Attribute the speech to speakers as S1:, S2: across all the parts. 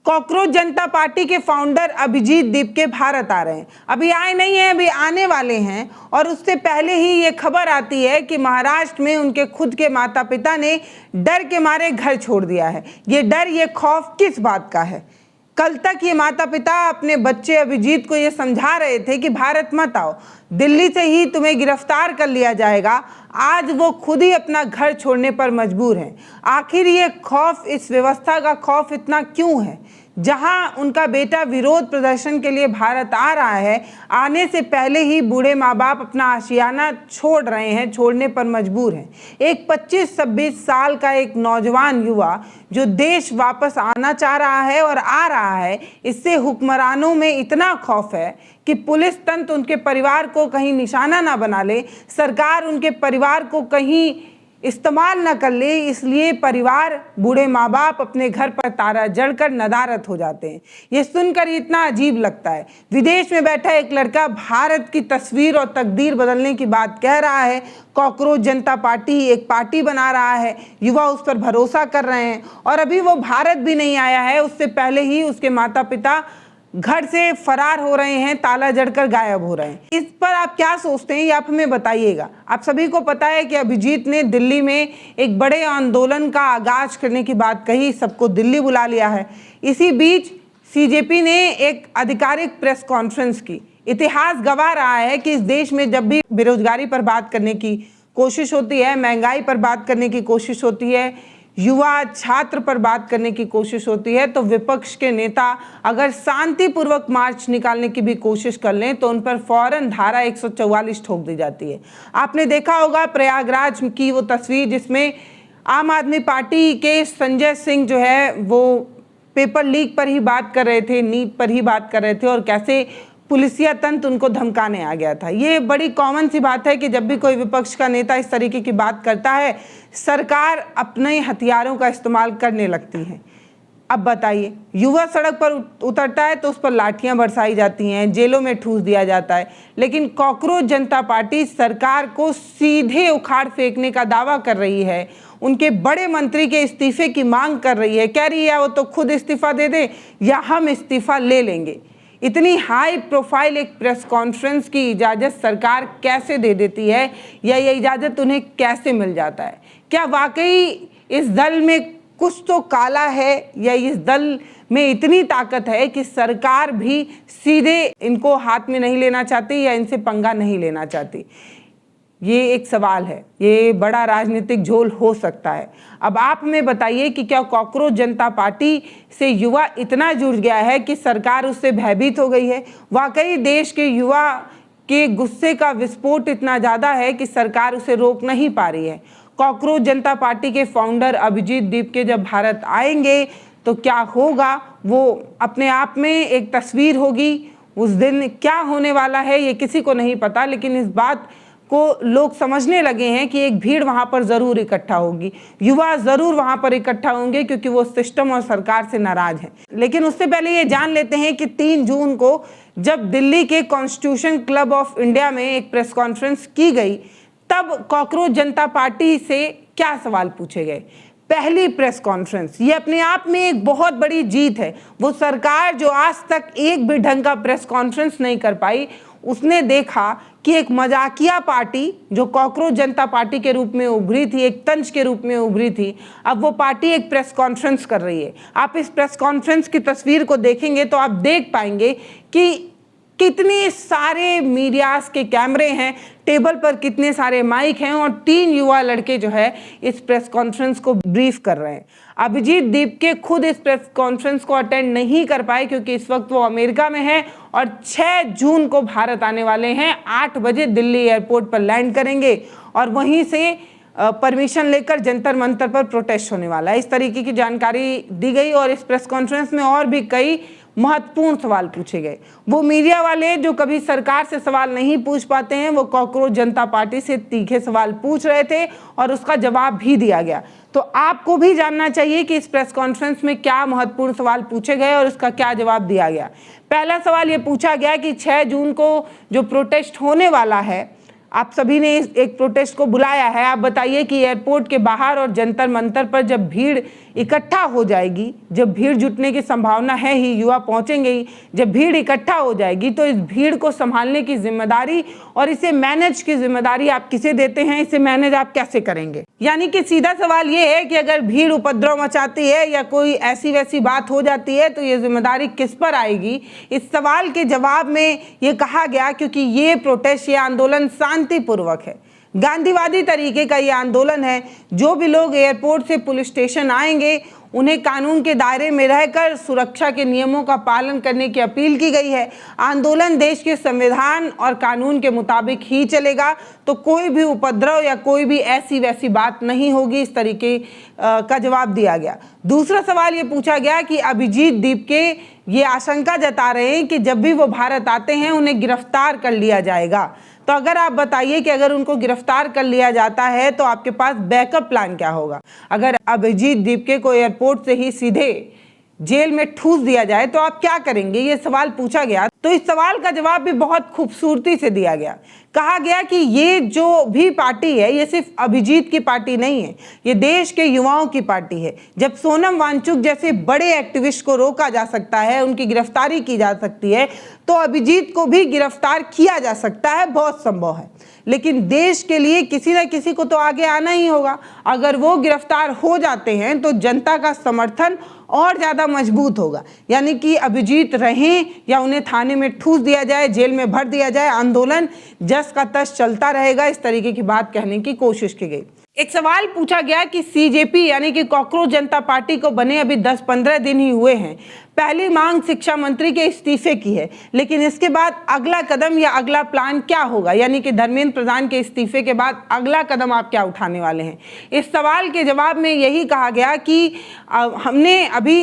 S1: Cockroach जनता party के founder Abhijit Dipke Bharat आ रहे हैं। अभी आए नहीं हैं, अभी आने वाले हैं। और उससे पहले ही ये खबर आती है कि महाराष्ट्र में उनके खुद के माता पिता ने डर के मारे घर छोड़ दिया है। ये डर, ये खौफ किस बात का है? कल तक ये माता पिता अपने बच्चे अभिजीत को ये समझा रहे थे कि भारत मत आओ, दिल्ली से ही तुम्हें गिरफ्तार कर लिया जाएगा। आज वो खुद ही अपना घर छोड़ने पर मजबूर हैं। आखिर ये खौफ, इस व्यवस्था का खौफ इतना क्यों है? जहां उनका बेटा विरोध प्रदर्शन के लिए भारत आ रहा है, आने से पहले ही बूढ़े माँ बाप अपना आशियाना छोड़ रहे हैं, छोड़ने पर मजबूर हैं। एक 25-26 साल का एक नौजवान युवा जो देश वापस आना चाह रहा है और आ रहा है, इससे हुक्मरानों में इतना खौफ है कि पुलिस तंत्र उनके परिवार को कहीं निशाना ना बना ले, सरकार उनके परिवार को कहीं इस्तेमाल न कर ले। इसलिए परिवार, बूढ़े माँ बाप अपने घर पर ताला जड़कर नदारत हो जाते हैं। ये सुनकर इतना अजीब लगता है। विदेश में बैठा एक लड़का भारत की तस्वीर और तकदीर बदलने की बात कह रहा है। कॉकरोच जनता पार्टी एक पार्टी बना रहा है, युवा उस पर भरोसा कर रहे हैं। और अभी वो भारत भी नहीं आया है, उससे पहले ही उसके माता पिता घर से फरार हो रहे हैं, ताला जड़कर गायब हो रहे हैं। इस पर आप क्या सोचते हैं, ये आप हमें बताइएगा। आप सभी को पता है कि अभिजीत ने दिल्ली में एक बड़े आंदोलन का आगाज करने की बात कही, सबको दिल्ली बुला लिया है। इसी बीच सीजेपी ने एक आधिकारिक प्रेस कॉन्फ्रेंस की। इतिहास गवाह रहा है कि इस देश में जब भी बेरोजगारी पर बात करने की कोशिश होती है, महंगाई पर बात करने की कोशिश होती है, युवा छात्र पर बात करने की कोशिश होती है, तो विपक्ष के नेता अगर शांतिपूर्वक मार्च निकालने की भी कोशिश कर लें तो उन पर फौरन धारा 144 ठोक दी जाती है। आपने देखा होगा प्रयागराज की वो तस्वीर जिसमें आम आदमी पार्टी के संजय सिंह जो है वो पेपर लीक पर ही बात कर रहे थे, नीट पर ही बात कर रहे थे, और कैसे पुलिसिया तंत्र उनको धमकाने आ गया था। ये बड़ी कॉमन सी बात है कि जब भी कोई विपक्ष का नेता इस तरीके की बात करता है, सरकार अपने हथियारों का इस्तेमाल करने लगती है। अब बताइए, युवा सड़क पर उतरता है तो उस पर लाठियां बरसाई जाती हैं, जेलों में ठूस दिया जाता है। लेकिन कॉकरोच जनता पार्टी सरकार को सीधे उखाड़ फेंकने का दावा कर रही है, उनके बड़े मंत्री के इस्तीफे की मांग कर रही है। कह रही है वो तो खुद इस्तीफा दे दे या हम इस्तीफा ले लेंगे। इतनी हाई प्रोफाइल एक प्रेस कॉन्फ्रेंस की इजाज़त सरकार कैसे दे देती है, या ये इजाज़त उन्हें कैसे मिल जाता है? क्या वाकई इस दल में कुछ तो काला है, या इस दल में इतनी ताकत है कि सरकार भी सीधे इनको हाथ में नहीं लेना चाहती या इनसे पंगा नहीं लेना चाहती? ये एक सवाल है, ये बड़ा राजनीतिक झोल हो सकता है। अब आप हमें बताइए कि क्या कॉकरोच जनता पार्टी से युवा इतना जुड़ गया है कि सरकार उससे भयभीत हो गई है? वाकई देश के युवा के गुस्से का विस्फोट इतना ज़्यादा है कि सरकार उसे रोक नहीं पा रही है। कॉकरोच जनता पार्टी के फाउंडर अभिजीत दीपके जब भारत आएंगे तो क्या होगा, वो अपने आप में एक तस्वीर होगी। उस दिन क्या होने वाला है ये किसी को नहीं पता, लेकिन इस बात को लोग समझने लगे हैं कि एक भीड़ वहां पर जरूर इकट्ठा होगी, युवा जरूर वहां पर इकट्ठा होंगे, क्योंकि वो सिस्टम और सरकार से नाराज हैं। लेकिन उससे पहले ये जान लेते हैं कि 3 जून को जब दिल्ली के कॉन्स्टिट्यूशन क्लब ऑफ इंडिया में एक प्रेस कॉन्फ्रेंस की गई, तब कॉकरोच जनता पार्टी से क्या सवाल पूछे गए। पहली प्रेस कॉन्फ्रेंस, ये अपने आप में एक बहुत बड़ी जीत है। वो सरकार जो आज तक एक भी ढंग का प्रेस कॉन्फ्रेंस नहीं कर पाई, उसने देखा कि एक मजाकिया पार्टी जो कॉकरोच जनता पार्टी के रूप में उभरी थी, एक तंज के रूप में उभरी थी, अब वो पार्टी एक प्रेस कॉन्फ्रेंस कर रही है। आप इस प्रेस कॉन्फ्रेंस की तस्वीर को देखेंगे तो आप देख पाएंगे कि कितने सारे मीडियाज के कैमरे हैं, टेबल पर कितने सारे माइक हैं, और 3 युवा लड़के जो है इस प्रेस कॉन्फ्रेंस को ब्रीफ कर रहे हैं। अभिजीत दीपके खुद इस प्रेस कॉन्फ्रेंस को अटेंड नहीं कर पाए क्योंकि इस वक्त वो अमेरिका में है और 6 जून को भारत आने वाले हैं। 8 बजे दिल्ली एयरपोर्ट पर लैंड करेंगे और वहीं से परमिशन लेकर जंतर मंतर पर प्रोटेस्ट होने वाला है। इस तरीके की जानकारी दी गई और इस प्रेस कॉन्फ्रेंस में और भी कई महत्वपूर्ण सवाल पूछे गए। वो मीडिया वाले जो कभी सरकार से सवाल नहीं पूछ पाते हैं, वो कॉकरोच जनता पार्टी से तीखे सवाल पूछ रहे थे और उसका जवाब भी दिया गया। तो आपको भी जानना चाहिए कि इस प्रेस कॉन्फ्रेंस में क्या महत्वपूर्ण सवाल पूछे गए और उसका क्या जवाब दिया गया। पहला सवाल ये पूछा गया कि 6 जून को जो प्रोटेस्ट होने वाला है, आप सभी ने एक प्रोटेस्ट को बुलाया है, आप बताइए कि एयरपोर्ट के बाहर और जंतर मंतर पर जब भीड़ इकट्ठा हो जाएगी, जब भीड़ जुटने की संभावना है ही, युवा पहुंचेंगे ही, जब भीड़ इकट्ठा हो जाएगी तो इस भीड़ को संभालने की जिम्मेदारी और इसे मैनेज की जिम्मेदारी आप किसे देते हैं, इसे मैनेज आप कैसे करेंगे। यानी कि सीधा सवाल ये है कि अगर भीड़ उपद्रव मचाती है या कोई ऐसी वैसी बात हो जाती है तो ये जिम्मेदारी किस पर आएगी। इस सवाल के जवाब में ये कहा गया क्योंकि ये प्रोटेस्ट, ये आंदोलन शांतिपूर्वक है, गांधीवादी तरीके का ये आंदोलन है। जो भी लोग एयरपोर्ट से पुलिस स्टेशन आएंगे उन्हें कानून के दायरे में रहकर सुरक्षा के नियमों का पालन करने की अपील की गई है। आंदोलन देश के संविधान और कानून के मुताबिक ही चलेगा, तो कोई भी उपद्रव या कोई भी ऐसी वैसी बात नहीं होगी, इस तरीके का जवाब दिया गया। दूसरा सवाल ये पूछा गया कि अभिजीत दीपके ये आशंका जता रहे हैं कि जब भी वो भारत आते हैं उन्हें गिरफ्तार कर लिया जाएगा। तो अगर आप बताइए कि अगर उनको गिरफ्तार कर लिया जाता है तो आपके पास बैकअप प्लान क्या होगा। अगर अभिजीत दीपके को एयरपोर्ट से ही सीधे जेल में ठूस दिया जाए तो आप क्या करेंगे, ये सवाल पूछा गया। तो इस सवाल का जवाब भी बहुत खूबसूरती से दिया गया। कहा गया कि ये जो भी पार्टी है ये सिर्फ अभिजीत की पार्टी नहीं है, ये देश के युवाओं की पार्टी है। जब सोनम वांगचुक जैसे बड़े एक्टिविस्ट को रोका जा सकता है, उनकी गिरफ्तारी की जा सकती है, तो अभिजीत को भी गिरफ्तार किया जा सकता है, बहुत संभव है। लेकिन देश के लिए किसी न किसी को तो आगे आना ही होगा। अगर वो गिरफ्तार हो जाते हैं तो जनता का समर्थन और ज़्यादा मजबूत होगा। यानी कि अभिजीत रहें या उन्हें थाने में ठूस दिया जाए, जेल में भर दिया जाए, आंदोलन जस का तस चलता रहेगा, इस तरीके की बात कहने की कोशिश की गई। एक सवाल पूछा गया कि सीजेपी यानी कि कॉकरोच जनता पार्टी को बने अभी 10-15 दिन ही हुए हैं, पहली मांग शिक्षा मंत्री के इस्तीफे की है, लेकिन इसके बाद अगला कदम या अगला प्लान क्या होगा, यानी कि धर्मेंद्र प्रधान के इस्तीफे के बाद अगला कदम आप क्या उठाने वाले हैं। इस सवाल के जवाब में यही कहा गया कि हमने अभी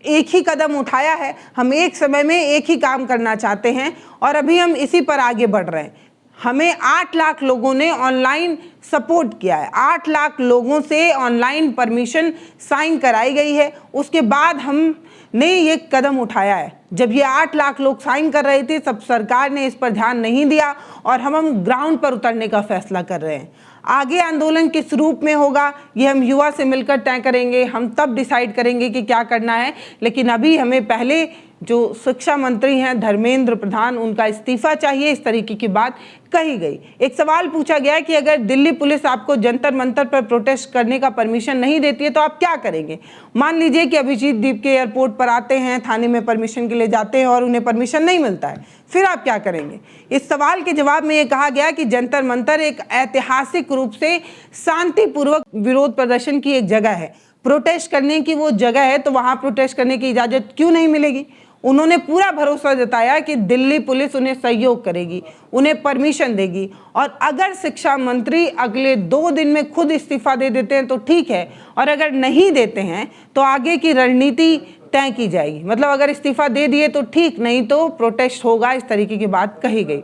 S1: एक ही कदम उठाया है, हम एक समय में एक ही काम करना चाहते हैं और अभी हम इसी पर आगे बढ़ रहे हैं। हमें 8 लाख लोगों ने ऑनलाइन सपोर्ट किया है, 8 लाख लोगों से ऑनलाइन परमिशन साइन कराई गई है, उसके बाद हमने ये कदम उठाया है। जब ये 8 लाख लोग साइन कर रहे थे तब सरकार ने इस पर ध्यान नहीं दिया और हम ग्राउंड पर उतरने का फैसला कर रहे हैं। आगे आंदोलन किस रूप में होगा ये हम युवा से मिलकर तय करेंगे, हम तब डिसाइड करेंगे कि क्या करना है। लेकिन अभी हमें पहले जो शिक्षा मंत्री हैं धर्मेंद्र प्रधान, उनका इस्तीफा चाहिए, इस तरीके की बात कही गई। एक सवाल पूछा गया कि अगर दिल्ली पुलिस आपको जंतर मंतर पर प्रोटेस्ट करने का परमिशन नहीं देती है तो आप क्या करेंगे। मान लीजिए कि अभिजीत दीपके एयरपोर्ट पर आते हैं, थाने में परमिशन के लिए जाते हैं और उन्हें परमिशन नहीं मिलता है, फिर आप क्या करेंगे। इस सवाल के जवाब में ये कहा गया कि जंतर मंतर एक ऐतिहासिक रूप से शांतिपूर्वक विरोध प्रदर्शन की एक जगह है, प्रोटेस्ट करने की वो जगह है, तो वहां प्रोटेस्ट करने की इजाजत क्यों नहीं मिलेगी। उन्होंने पूरा भरोसा जताया कि दिल्ली पुलिस उन्हें सहयोग करेगी, उन्हें परमिशन देगी और अगर शिक्षा मंत्री अगले 2 दिन में खुद इस्तीफा दे देते हैं तो ठीक है, और अगर नहीं देते हैं तो आगे की रणनीति तय की जाएगी। मतलब अगर इस्तीफा दे दिए तो ठीक, नहीं तो प्रोटेस्ट होगा, इस तरीके की बात कही गई।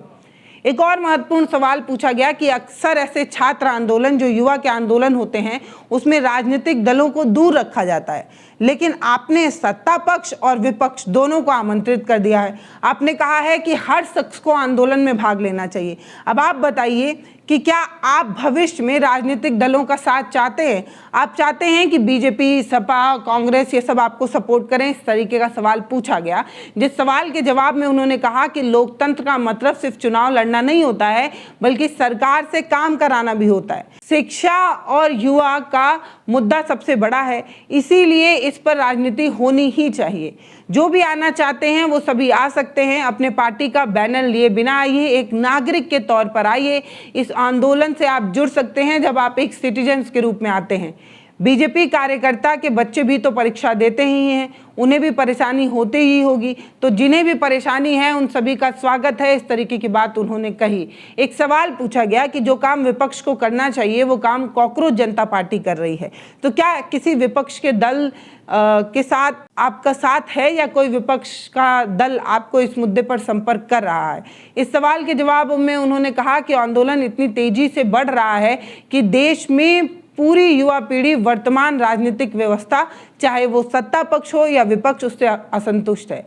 S1: एक और महत्वपूर्ण सवाल पूछा गया कि अक्सर ऐसे छात्र आंदोलन जो युवा के आंदोलन होते हैं उसमें राजनीतिक दलों को दूर रखा जाता है, लेकिन आपने सत्ता पक्ष और विपक्ष दोनों को आमंत्रित कर दिया है। आपने कहा है कि हर शख्स को आंदोलन में भाग लेना चाहिए। अब आप बताइए कि क्या आप भविष्य में राजनीतिक दलों का साथ चाहते हैं। आप चाहते हैं कि बीजेपी, सपा, कांग्रेस ये सब आपको सपोर्ट करें, इस तरीके का सवाल पूछा गया। जिस सवाल के जवाब में उन्होंने कहा कि लोकतंत्र का मतलब सिर्फ चुनाव लड़ना नहीं होता है बल्कि सरकार से काम कराना भी होता है। शिक्षा और युवा का मुद्दा सबसे बड़ा है, इसीलिए इस पर राजनीति होनी ही चाहिए। जो भी आना चाहते हैं वो सभी आ सकते हैं, अपने पार्टी का बैनर लिए बिना आइए, एक नागरिक के तौर पर आइए। इस आंदोलन से आप जुड़ सकते हैं जब आप एक सिटीजन्स के रूप में आते हैं। बीजेपी कार्यकर्ता के बच्चे भी तो परीक्षा देते ही हैं, उन्हें भी परेशानी होती ही होगी, तो जिन्हें भी परेशानी है उन सभी का स्वागत है, इस तरीके की बात उन्होंने कही। एक सवाल पूछा गया कि जो काम विपक्ष को करना चाहिए वो काम कॉकरोच जनता पार्टी कर रही है, तो क्या किसी विपक्ष के दल के साथ आपका साथ है या कोई विपक्ष का दल आपको इस मुद्दे पर संपर्क कर रहा है। इस सवाल के जवाब में उन्होंने कहा कि आंदोलन इतनी तेजी से बढ़ रहा है कि देश में पूरी युवा पीढ़ी वर्तमान राजनीतिक व्यवस्था, चाहे वो सत्ता पक्ष हो या विपक्ष, उससे असंतुष्ट है।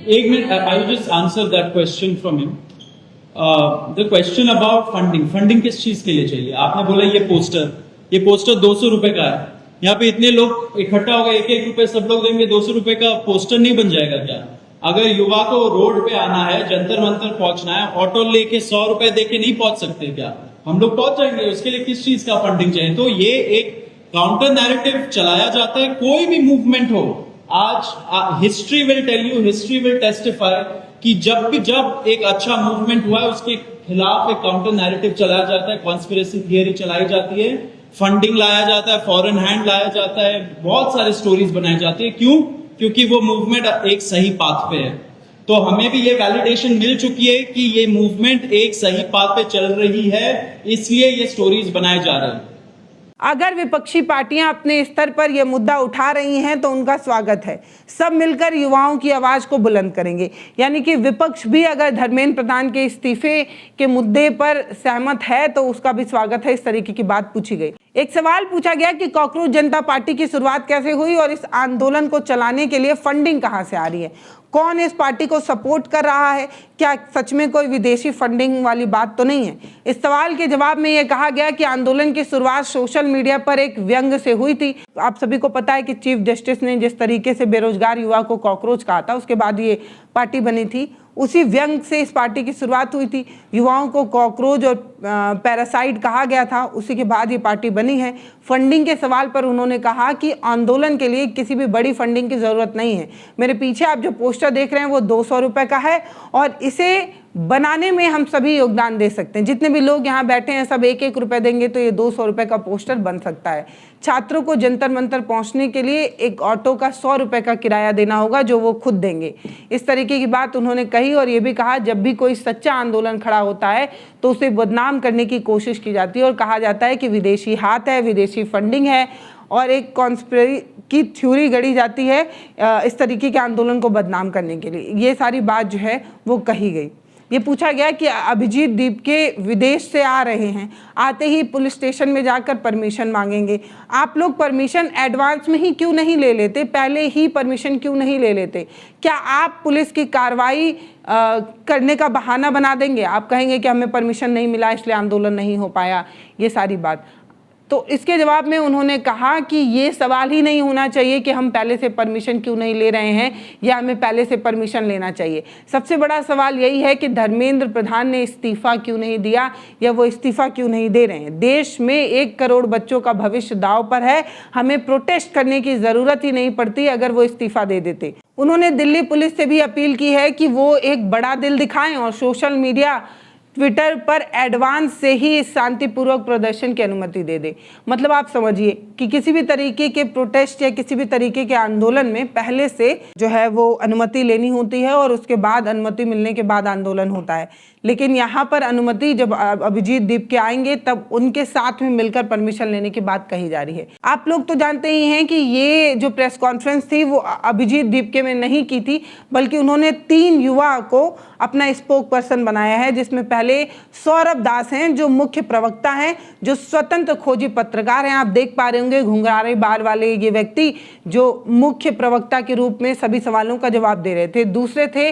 S2: एक minute, I will just answer that question from him. The question about funding किस चीज के लिए चाहिए। आपने बोला ये पोस्टर, ये पोस्टर 200 रुपए का है, यहाँ पे इतने लोग इकट्ठा हो गए, 1-1 रुपए सब लोग देंगे, 200 रुपए का पोस्टर नहीं बन जाएगा क्या? अगर युवा को रोड पे आना है, जंतर मंतर पहुंचना है, ऑटो लेके 100 रुपए देके नहीं पहुंच सकते क्या? हम लोग पहुंच जाएंगे, उसके लिए किस चीज का फंडिंग चाहिए? तो ये एक काउंटर नैरेटिव चलाया जाता है। कोई भी मूवमेंट हो, आज history will tell you, history will testify कि जब एक अच्छा मूवमेंट हुआ है उसके खिलाफ एक काउंटर नैरेटिव चलाया जाता है, कॉन्स्पिरेसी थियरी चलाई जाती है, फंडिंग लाया जाता है, फॉरेन हैंड लाया जाता है, बहुत सारे स्टोरीज बनाई जाती है। क्यों? क्योंकि वो मूवमेंट एक सही पाथ पे है। तो हमें भी ये वैलिडेशन मिल चुकी है कि ये मूवमेंट एक सही पाथ पे चल रही है, इसलिए ये स्टोरीज बनाए जा रहे हैं।
S1: अगर विपक्षी पार्टियां अपने स्तर पर यह मुद्दा उठा रही हैं तो उनका स्वागत है। सब मिलकर युवाओं की आवाज को बुलंद करेंगे। यानी कि विपक्ष भी अगर धर्मेंद्र प्रधान के इस्तीफे के मुद्दे पर सहमत है तो उसका भी स्वागत है। इस तरीके की बात पूछी गई। एक सवाल पूछा गया कि कॉकरोच जनता पार्टी की शुरुआत कैसे हुई और इस आंदोलन को चलाने के लिए फंडिंग कहां से आ रही है, कौन इस पार्टी को सपोर्ट कर रहा है, क्या सच में कोई विदेशी फंडिंग वाली बात तो नहीं है। इस सवाल के जवाब में यह कहा गया कि आंदोलन की शुरुआत सोशल मीडिया पर एक व्यंग से हुई थी। आप सभी को पता है कि चीफ जस्टिस ने जिस तरीके से बेरोजगार युवा को कॉकरोच कहा था, उसके बाद ये पार्टी बनी थी। उसी व्यंग से इस पार्टी की शुरुआत हुई थी। युवाओं को कॉकरोच और पैरासाइट कहा गया था, उसी के बाद ये पार्टी बनी है। फंडिंग के सवाल पर उन्होंने कहा कि आंदोलन के लिए किसी भी बड़ी फंडिंग की ज़रूरत नहीं है। मेरे पीछे आप जो पोस्टर देख रहे हैं वो 200 रुपये का है और इसे बनाने में हम सभी योगदान दे सकते हैं। जितने भी लोग यहाँ बैठे हैं सब 1-1 रुपये देंगे तो ये 200 रुपये का पोस्टर बन सकता है। छात्रों को जंतर मंतर पहुँचने के लिए एक ऑटो का 100 रुपये का किराया देना होगा जो वो खुद देंगे। इस तरीके की बात उन्होंने कही और ये भी कहा जब भी कोई सच्चा आंदोलन खड़ा होता है तो उसे बदनाम करने की कोशिश की जाती है और कहा जाता है कि विदेशी हाथ है, विदेशी फंडिंग है और एक कॉन्स्पिरेसी की थ्योरी गढ़ी जाती है इस तरीके के आंदोलन को बदनाम करने के लिए। ये सारी बात जो है वो कही गई। ये पूछा गया कि अभिजीत दीपके विदेश से आ रहे हैं, आते ही पुलिस स्टेशन में जाकर परमिशन मांगेंगे। आप लोग परमिशन एडवांस में ही क्यों नहीं ले लेते, पहले ही परमिशन क्यों नहीं ले लेते? क्या आप पुलिस की कार्रवाई करने का बहाना बना देंगे? आप कहेंगे कि हमें परमिशन नहीं मिला इसलिए आंदोलन नहीं हो पाया, ये सारी बात। तो इसके जवाब में उन्होंने कहा कि ये सवाल ही नहीं होना चाहिए कि हम पहले से परमिशन क्यों नहीं ले रहे हैं या हमें पहले से परमिशन लेना चाहिए। सबसे बड़ा सवाल यही है कि धर्मेंद्र प्रधान ने इस्तीफा क्यों नहीं दिया या वो इस्तीफा क्यों नहीं दे रहे हैं। देश में 1 करोड़ बच्चों का भविष्य दांव पर है, हमें प्रोटेस्ट करने की ज़रूरत ही नहीं पड़ती अगर वो इस्तीफा दे देते। उन्होंने दिल्ली पुलिस से भी अपील की है कि वो एक बड़ा दिल दिखाएं और सोशल मीडिया ट्विटर पर एडवांस से ही इस शांतिपूर्वक प्रदर्शन की अनुमति दे दे। मतलब आप समझिए कि किसी भी तरीके के प्रोटेस्ट या किसी भी तरीके के आंदोलन में पहले से जो है वो अनुमति लेनी होती है और उसके बाद अनुमति मिलने के बाद आंदोलन होता है। लेकिन यहाँ पर अनुमति जब अभिजीत दीपके आएंगे तब उनके साथ में मिलकर परमिशन लेने की बात कही जा रही है। आप लोग तो जानते ही हैं कि ये जो प्रेस कॉन्फ्रेंस थी वो अभिजीत दीपके में नहीं की थी, बल्कि उन्होंने 3 युवा को अपना स्पोक पर्सन बनाया है, जिसमें पहले सौरभ दास हैं जो मुख्य प्रवक्ता हैं, जो स्वतंत्र खोजी पत्रकार हैं। आप देख पा रहे होंगे घुंघरारे बाल वाले ये व्यक्ति जो मुख्य प्रवक्ता के रूप में सभी सवालों का जवाब दे रहे थे। दूसरे थे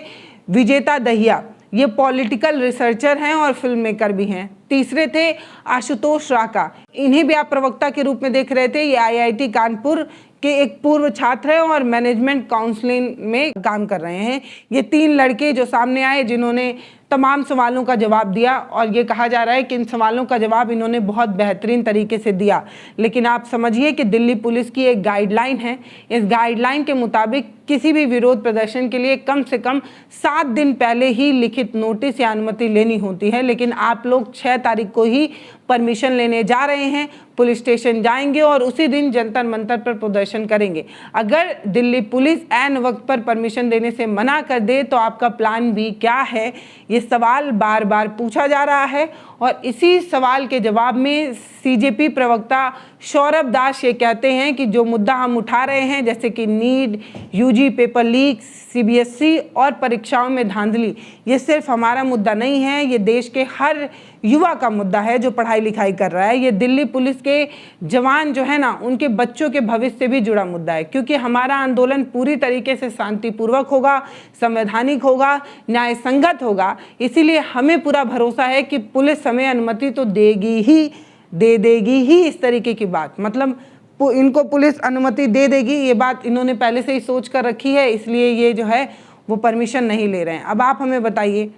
S1: विजेता दहिया, ये पॉलिटिकल रिसर्चर हैं और फिल्म मेकर भी हैं। तीसरे थे आशुतोष राका, इन्हें भी आप प्रवक्ता के रूप में देख रहे थे। ये IIT कानपुर के एक पूर्व छात्र हैं और मैनेजमेंट काउंसलिंग में काम कर रहे हैं। ये 3 लड़के जो सामने आए जिन्होंने तमाम सवालों का जवाब दिया और ये कहा जा रहा है कि इन सवालों का जवाब इन्होंने बहुत बेहतरीन तरीके से दिया। लेकिन आप समझिए कि दिल्ली पुलिस की एक गाइडलाइन है, इस गाइडलाइन के मुताबिक किसी भी विरोध प्रदर्शन के लिए कम से कम 7 दिन पहले ही लिखित नोटिस या अनुमति लेनी होती है। लेकिन आप लोग 6 तारीख को ही परमिशन लेने जा रहे हैं, पुलिस स्टेशन जाएंगे और उसी दिन जंतर मंतर पर प्रदर्शन करेंगे। अगर दिल्ली पुलिस ऐन वक्त पर परमिशन देने से मना कर दे तो आपका प्लान बी क्या है, ये सवाल बार बार पूछा जा रहा है। और इसी सवाल के जवाब में CJP प्रवक्ता सौरभ दास ये कहते हैं कि जो मुद्दा हम उठा रहे हैं जैसे कि NEET, UG paper leak, CBSE और परीक्षाओं में धांधली, ये सिर्फ हमारा मुद्दा नहीं है, ये देश के हर युवा का मुद्दा है जो पढ़ाई लिखाई कर रहा है। ये दिल्ली पुलिस के जवान जो है ना, उनके बच्चों के भविष्य से भी जुड़ा मुद्दा है, क्योंकि हमारा आंदोलन पूरी तरीके से शांतिपूर्वक होगा, संवैधानिक होगा, न्याय संगत होगा। इसीलिए हमें पूरा भरोसा है कि पुलिस हमें अनुमति तो देगी ही दे देगी ही इस तरीके की बात, मतलब इनको पुलिस अनुमति दे देगी, ये बात इन्होंने पहले से ही सोच कर रखी है, इसलिए ये जो है वो परमिशन नहीं ले रहे हैं। अब आप हमें बताइए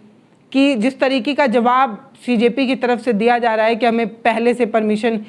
S1: कि जिस तरीके का जवाब सीजेपी की तरफ से दिया जा रहा है कि हमें पहले से परमिशन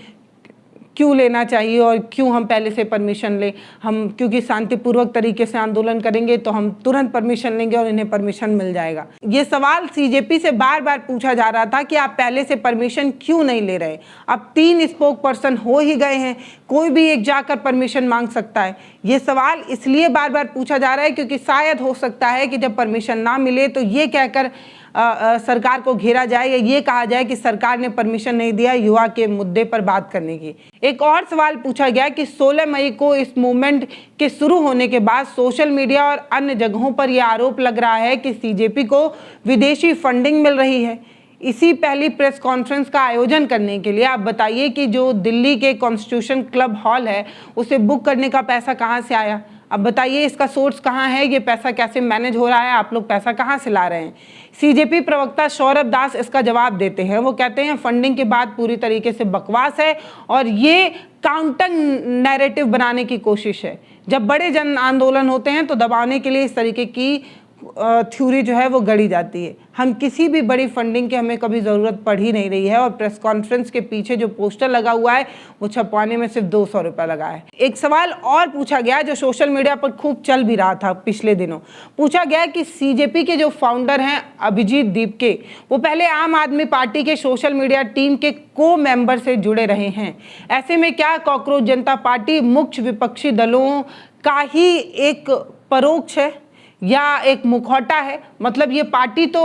S1: क्यों लेना चाहिए और क्यों हम पहले से परमिशन लें, हम क्योंकि शांतिपूर्वक तरीके से आंदोलन करेंगे तो हम तुरंत परमिशन लेंगे और इन्हें परमिशन मिल जाएगा। ये सवाल सीजेपी से बार बार पूछा जा रहा था कि आप पहले से परमिशन क्यों नहीं ले रहे। अब 3 स्पोक पर्सन हो ही गए हैं, कोई भी एक जाकर परमिशन मांग सकता है। ये सवाल इसलिए बार बार पूछा जा रहा है क्योंकि शायद हो सकता है कि जब परमिशन ना मिले तो ये कहकर सरकार को घेरा जाए या ये कहा जाए कि सरकार ने परमिशन नहीं दिया युवा के मुद्दे पर बात करने की। एक और सवाल पूछा गया कि 16 मई को इस मूवमेंट के शुरू होने के बाद सोशल मीडिया और अन्य जगहों पर यह आरोप लग रहा है कि सीजेपी को विदेशी फंडिंग मिल रही है। इसी पहली प्रेस कॉन्फ्रेंस का आयोजन करने के लिए आप बताइए कि जो दिल्ली के कॉन्स्टिट्यूशन क्लब हॉल है उसे बुक करने का पैसा कहाँ से आया। अब बताइए इसका सोर्स कहाँ है, ये पैसा कैसे मैनेज हो रहा है, आप लोग पैसा कहाँ से ला रहे हैं। सीजेपी प्रवक्ता सौरभ दास इसका जवाब देते हैं। वो कहते हैं फंडिंग की बात पूरी तरीके से बकवास है और ये काउंटर नैरेटिव बनाने की कोशिश है। जब बड़े जन आंदोलन होते हैं तो दबाने के लिए इस तरीके की थ्योरी जो है वो गढ़ी जाती है। हम किसी भी बड़ी फंडिंग की हमें कभी ज़रूरत पड़ ही नहीं रही है और प्रेस कॉन्फ्रेंस के पीछे जो पोस्टर लगा हुआ है वो छपवाने में सिर्फ 200 रुपये लगा है। एक सवाल और पूछा गया जो सोशल मीडिया पर खूब चल भी रहा था पिछले दिनों। पूछा गया कि सीजेपी के जो फाउंडर हैं अभिजीत दीपके, वो पहले आम आदमी पार्टी के सोशल मीडिया टीम के को मेंबर से जुड़े रहे हैं। ऐसे में क्या कॉकरोच जनता पार्टी मुख्य विपक्षी दलों का ही एक परोक्ष है या एक मुखौटा है? मतलब ये पार्टी तो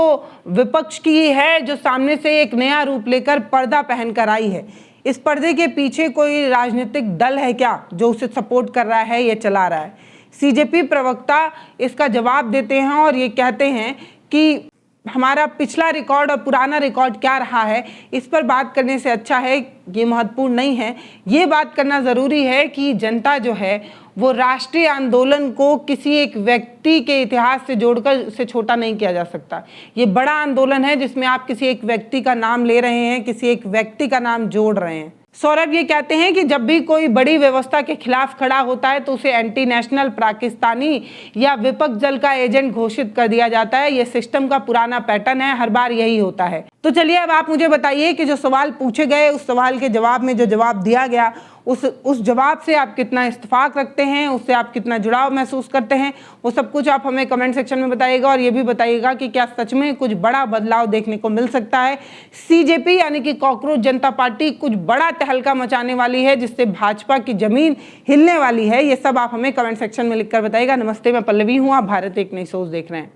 S1: विपक्ष की ही है जो सामने से एक नया रूप लेकर पर्दा पहनकर आई है। इस पर्दे के पीछे कोई राजनीतिक दल है क्या जो उसे सपोर्ट कर रहा है या चला रहा है? सीजेपी प्रवक्ता इसका जवाब देते हैं और ये कहते हैं कि हमारा पिछला रिकॉर्ड और पुराना रिकॉर्ड क्या रहा है इस पर बात करने से अच्छा है, ये महत्वपूर्ण नहीं है। ये बात करना ज़रूरी है कि जनता जो है वो राष्ट्रीय आंदोलन को किसी एक व्यक्ति के इतिहास से जोड़कर उसे छोटा नहीं किया जा सकता। ये बड़ा आंदोलन है जिसमें आप किसी एक व्यक्ति का नाम ले रहे हैं, किसी एक व्यक्ति का नाम जोड़ रहे हैं। सौरभ ये कहते हैं कि जब भी कोई बड़ी व्यवस्था के खिलाफ खड़ा होता है तो उसे एंटी नेशनल, पाकिस्तानी या विपक्ष दल का एजेंट घोषित कर दिया जाता है। ये सिस्टम का पुराना पैटर्न है, हर बार यही होता है। तो चलिए अब आप मुझे बताइए कि जो सवाल पूछे गए उस सवाल के जवाब में जो जवाब दिया गया उस जवाब से आप कितना इत्तेफाक रखते हैं, उससे आप कितना जुड़ाव महसूस करते हैं, वो सब कुछ आप हमें कमेंट सेक्शन में बताइएगा। और ये भी बताइएगा कि क्या सच में कुछ बड़ा बदलाव देखने को मिल सकता है। सीजेपी यानी कि कॉकरोच जनता पार्टी कुछ बड़ा तहलका मचाने वाली है जिससे भाजपा की जमीन हिलने वाली है। ये सब आप हमें कमेंट सेक्शन में लिखकर बताइएगा। नमस्ते, मैं पल्लवी हूँ, आप भारत एक नई सोच देख रहे हैं।